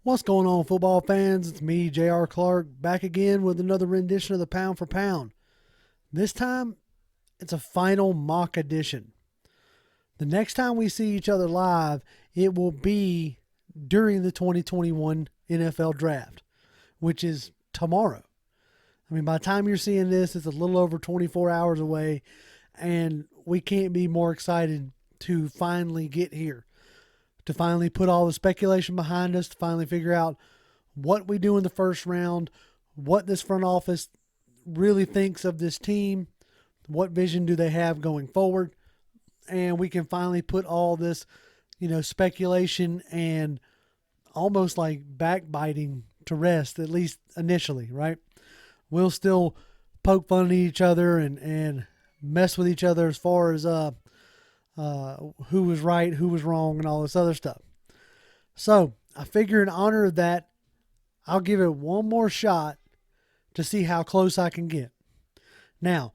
What's going on, football fans? It's me, J.R. Clark, back again with another rendition of the Pound for Pound. This time, it's a final mock edition. The next time we see each other live, it will be during the 2021 NFL Draft, which is tomorrow. I mean, by the time you're seeing this, it's a little over 24 hours away, and we can't be more excited to finally get here, to finally put all the speculation behind us, to finally figure out what we do in the first round, what this front office really thinks of this team, what vision do they have going forward, and we can finally put all this, speculation and almost like backbiting to rest, at least initially, right? We'll still poke fun at each other and mess with each other as far as who was right, who was wrong, and all this other stuff. So I figure in honor of that, I'll give it one more shot to see how close I can get. Now,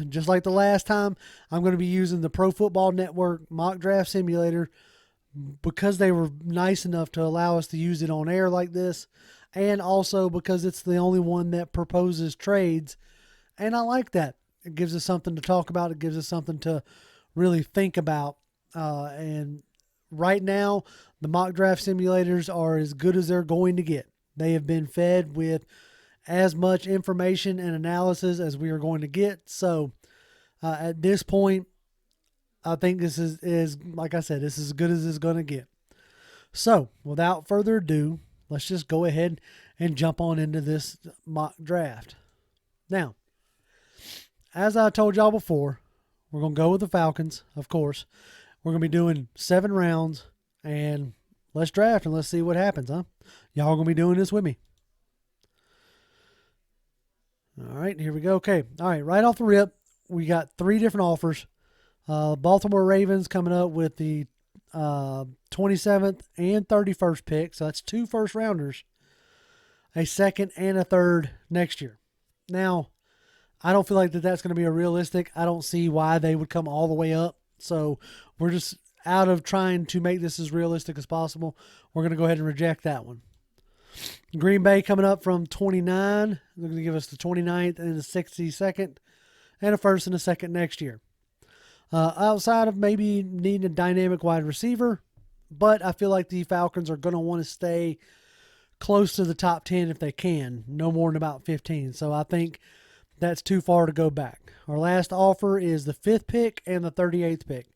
just like the last time, I'm going to be using the Pro Football Network Mock Draft Simulator because they were nice enough to allow us to use it on air like this, and also because it's the only one that proposes trades, and I like that. It gives us something to talk about. It gives us something to really think about. And right now, the mock draft simulators are as good as they're going to get. They have been fed with as much information and analysis as we are going to get. So at this point, I think this is like I said, this is as good as it's going to get. So without further ado, let's just go ahead and jump on into this mock draft. Now, as I told y'all before, we're going to go with the Falcons, of course. We're going to be doing 7 rounds, and let's draft and let's see what happens, huh? Y'all going to be doing this with me. All right, here we go. Okay, all right, right off the rip, we got 3 different offers. Baltimore Ravens coming up with the 27th and 31st pick, so that's 2 first-rounders, a second and a third next year. Now, I don't feel like that's going to be a realistic. I don't see why they would come all the way up. So we're just out of trying to make this as realistic as possible. We're going to go ahead and reject that one. Green Bay coming up from 29. They're going to give us the 29th and the 62nd and a first and a second next year. Outside of maybe needing a dynamic wide receiver, but I feel like the Falcons are going to want to stay close to the top 10 if they can, no more than about 15. So I think that's too far to go back. Our last offer is the 5th pick and the 38th pick.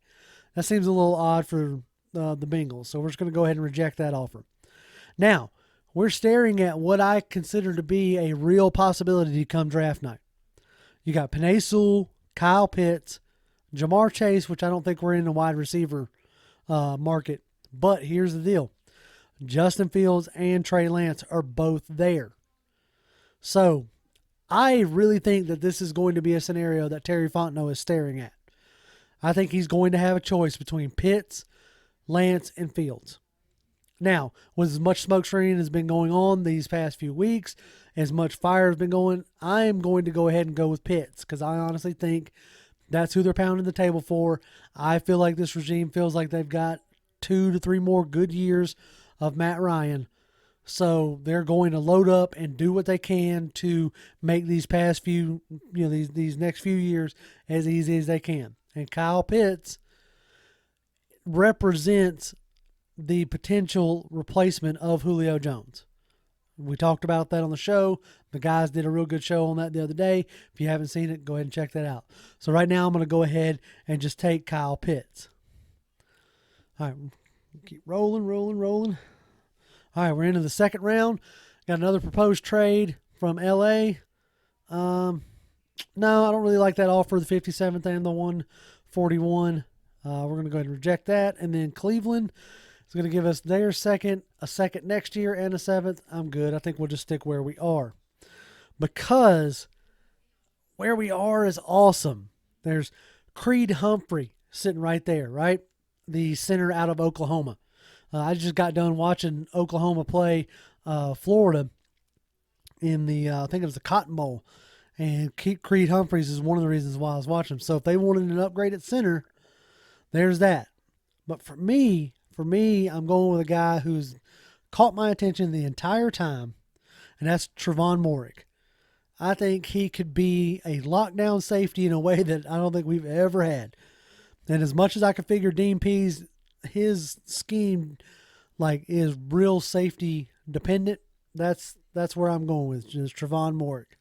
That seems a little odd for the Bengals, so we're just going to go ahead and reject that offer. Now, we're staring at what I consider to be a real possibility come draft night. You got Penei Sewell, Kyle Pitts, Jamar Chase, which I don't think we're in the wide receiver market. But here's the deal. Justin Fields and Trey Lance are both there. So I really think that this is going to be a scenario that Terry Fontenot is staring at. I think he's going to have a choice between Pitts, Lance, and Fields. Now, with as much smoke screening has been going on these past few weeks, as much fire has been going, I am going to go ahead and go with Pitts because I honestly think that's who they're pounding the table for. I feel like this regime feels like they've got 2 to 3 more good years of Matt Ryan. So they're going to load up and do what they can to make these past few, these next few years as easy as they can. And Kyle Pitts represents the potential replacement of Julio Jones. We talked about that on the show. The guys did a real good show on that the other day. If you haven't seen it, go ahead and check that out. So right now I'm going to go ahead and just take Kyle Pitts. All right, keep rolling. All right, we're into the second round. Got another proposed trade from L.A. No, I don't really like that offer, the 57th and the 141. We're going to go ahead and reject that. And then Cleveland is going to give us their second, a second next year, and a 7th. I'm good. I think we'll just stick where we are. Because where we are is awesome. There's Creed Humphrey sitting right there, right? The center out of Oklahoma. I just got done watching Oklahoma play Florida in the, I think it was the Cotton Bowl. And Creed Humphreys is one of the reasons why I was watching him. So if they wanted an upgrade at center, there's that. But for me, I'm going with a guy who's caught my attention the entire time, and that's Travon Morick. I think he could be a lockdown safety in a way that I don't think we've ever had. And as much as I could figure Dean Pease, his scheme is real safety dependent, that's where I'm going with, just Travon Morick.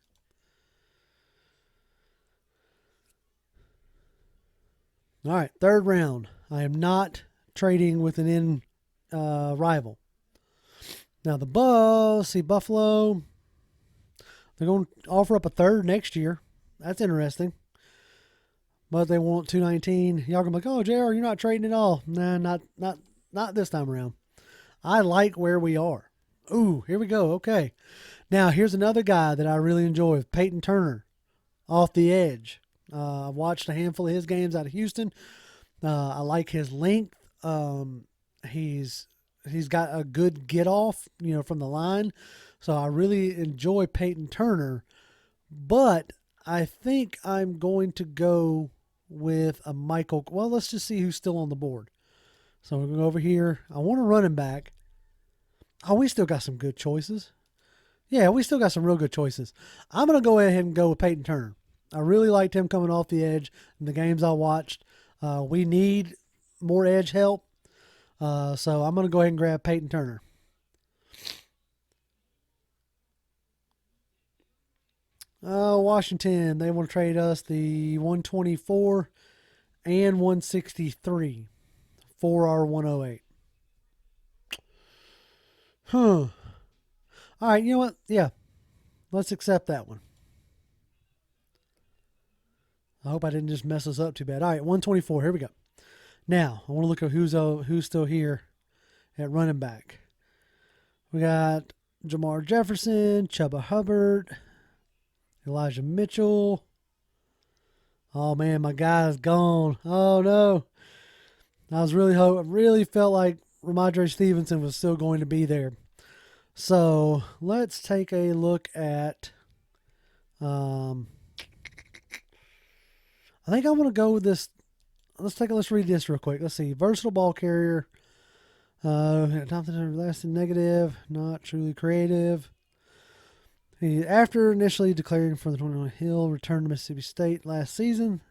All right, third round. I am not trading with an in rival. Now the Buffalo, they're going to offer up a third next year. That's interesting. But they want 219. Y'all gonna be like, oh, JR, you're not trading at all. Nah, not this time around. I like where we are. Ooh, here we go. Okay. Now here's another guy that I really enjoy, Peyton Turner, off the edge. I watched a handful of his games out of Houston. I like his length. He's got a good get off, from the line. So I really enjoy Peyton Turner, but I think I'm going to go with a Michael. Well, let's just see who's still on the board. So we're going to go over here. I want a running back. Oh, we still got some good choices. Yeah, we still got some real good choices. I'm going to go ahead and go with Peyton Turner. I really liked him coming off the edge in the games I watched. We need more edge help. So I'm going to go ahead and grab Peyton Turner. Washington, they want to trade us the 124 and 163 for our 108. All right, you know what? Yeah, let's accept that one. I hope I didn't just mess us up too bad. All right, 124. Here we go. Now, I want to look at who's still here at running back. We got Jamar Jefferson, Chuba Hubbard, Elijah Mitchell. Oh, man, my guy's gone. Oh, no. I was really felt like Ramondre Stevenson was still going to be there. So, let's take a look at I think I want to go with this. Let's read this real quick. Let's see. Versatile ball carrier. Nothing everlasting negative. Not truly creative. After initially declaring for the 21 Hill, returned to Mississippi State last season.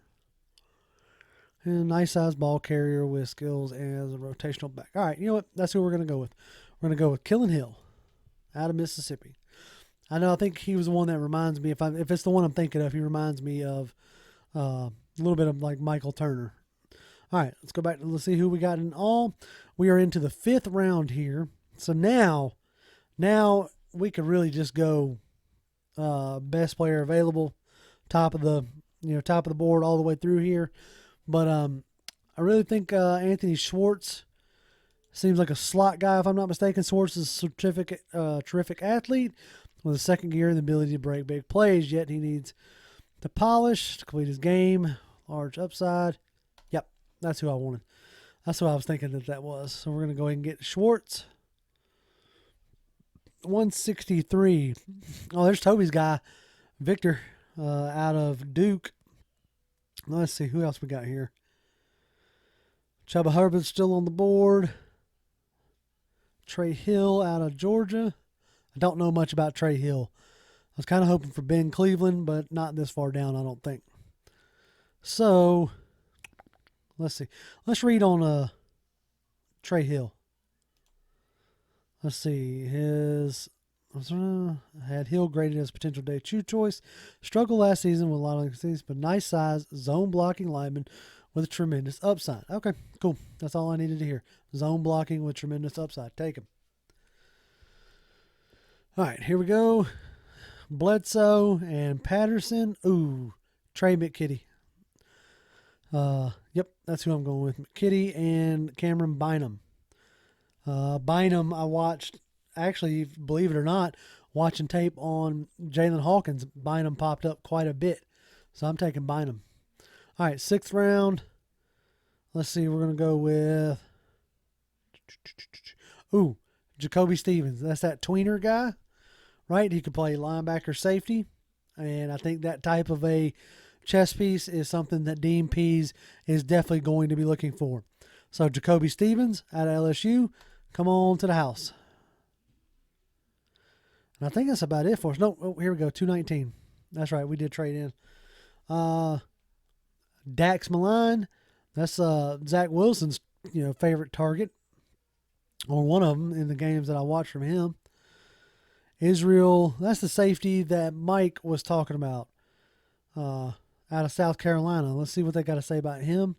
And nice size ball carrier with skills as a rotational back. All right, you know what? That's who we're going to go with. We're going to go with Killen Hill out of Mississippi. I think he was the one that reminds me, if it's the one I'm thinking of, he reminds me of a little bit of like Michael Turner. All right, let's go back. Let's see who we got in all. We are into the 5th round here. So now we could really just go best player available, top of the board all the way through here. But I really think Anthony Schwartz seems like a slot guy, if I'm not mistaken. Schwartz is a terrific athlete with a second gear and the ability to break big plays, yet he needs to polish to complete his game. Large upside. Yep, that's who I wanted. That's who I was thinking that was. So we're going to go ahead and get Schwartz. 163. Oh, there's Toby's guy, Victor, out of Duke. Let's see who else we got here. Chuba Hubbard's still on the board. Trey Hill out of Georgia. I don't know much about Trey Hill. I was kind of hoping for Ben Cleveland, but not this far down, I don't think. So, let's see. Let's read on Trey Hill. Let's see. Had Hill graded as potential day 2 choice. Struggled last season with a lot of inconsistencies, but nice size, zone blocking lineman with a tremendous upside. Okay, cool. That's all I needed to hear. Zone blocking with tremendous upside. Take him. All right, here we go. Bledsoe and Patterson. Ooh, Trey McKitty. Yep, that's who I'm going with. McKitty and Cameron Bynum. Bynum, I watched, actually, believe it or not, watching tape on Jalen Hawkins. Bynum popped up quite a bit. So I'm taking Bynum. All right, 6th round. Let's see, we're going to go with, Jacoby Stevens. That's that tweener guy, right? He could play linebacker, safety. And I think that type of a chess piece is something that Dean Pease is definitely going to be looking for. So Jacoby Stevens out of LSU, come on to the house. And I think that's about it for us. No, here we go. 219. That's right. We did trade in. Dax Maline. That's Zach Wilson's favorite target, or one of them in the games that I watched from him. Israel. That's the safety that Mike was talking about. Out of South Carolina. Let's see what they got to say about him.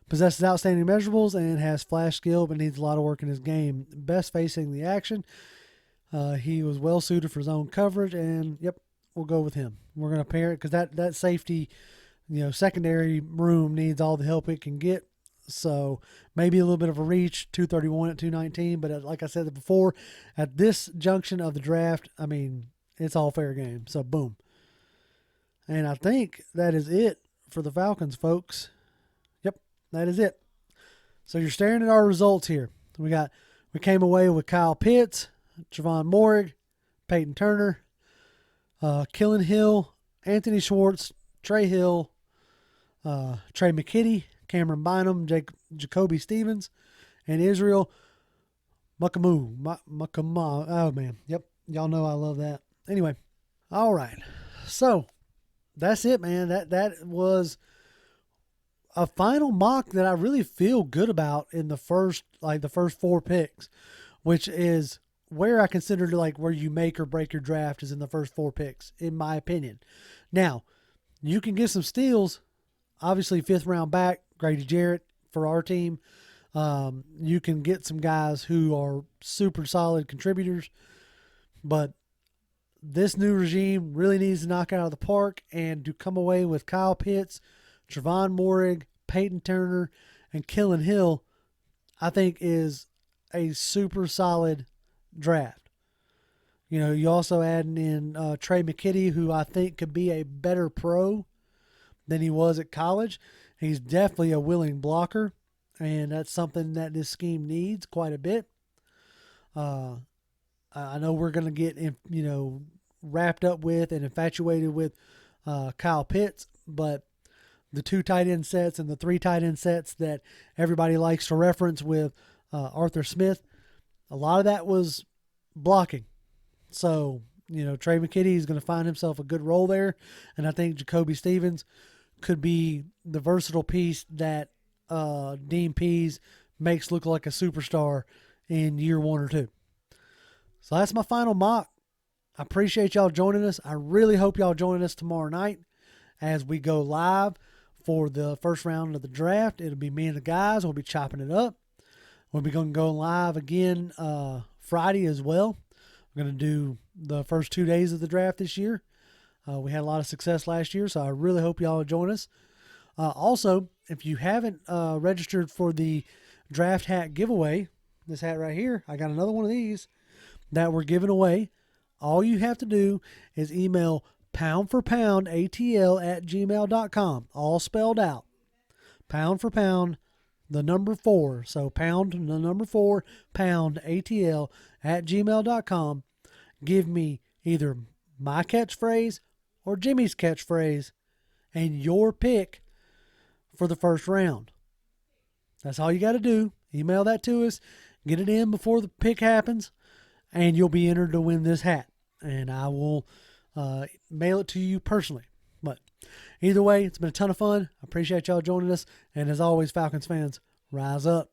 Possesses outstanding measurables and has flash skill, but needs a lot of work in his game. Best facing the action. He was well suited for zone coverage, and yep, we'll go with him. We're going to pair it because that safety, secondary room needs all the help it can get. So maybe a little bit of a reach, 231 at 219. But like I said before, at this junction of the draft, I mean, it's all fair game. So boom. And I think that is it for the Falcons, folks. Yep, that is it. So you're staring at our results here. We came away with Kyle Pitts, Travon Morick, Peyton Turner, Killen Hill, Anthony Schwartz, Trey Hill, Trey McKitty, Cameron Bynum, Jacoby Stevens, and Israel Mukamu. Oh, man. Yep. Y'all know I love that. Anyway. All right. So that's it, man. That was a final mock that I really feel good about in the first 4 picks, which is where I consider where you make or break your draft is in the first 4 picks, in my opinion. Now, you can get some steals. Obviously, 5th round back, Grady Jarrett for our team. You can get some guys who are super solid contributors, but this new regime really needs to knock it out of the park, and to come away with Kyle Pitts, Travon Morick, Peyton Turner, and Killen Hill, I think is a super solid draft. You also adding in Trey McKitty, who I think could be a better pro than he was at college. He's definitely a willing blocker, and that's something that this scheme needs quite a bit. I know we're going to get, wrapped up with and infatuated with Kyle Pitts, but the 2 tight end sets and the 3 tight end sets that everybody likes to reference with Arthur Smith, a lot of that was blocking. So, Trey McKitty is going to find himself a good role there, and I think Jacoby Stevens could be the versatile piece that Dean Pease makes look like a superstar in year 1 or 2. So that's my final mock. I appreciate y'all joining us. I really hope y'all join us tomorrow night as we go live for the first round of the draft. It'll be me and the guys. We'll be chopping it up. We'll be going to go live again Friday as well. We're going to do the first 2 days of the draft this year. We had a lot of success last year, so I really hope y'all join us. Also, if you haven't registered for the draft hat giveaway, this hat right here, I got another one of these that we're giving away. All you have to do is email poundforpoundatl@gmail.com, all spelled out. Pound for pound, the number 4. So pound, the number 4, poundatl@gmail.com. Give me either my catchphrase or Jimmy's catchphrase and your pick for the first round. That's all you got to do. Email that to us. Get it in before the pick happens, and you'll be entered to win this hat. And I will mail it to you personally. But either way, it's been a ton of fun. I appreciate y'all joining us. And as always, Falcons fans, rise up.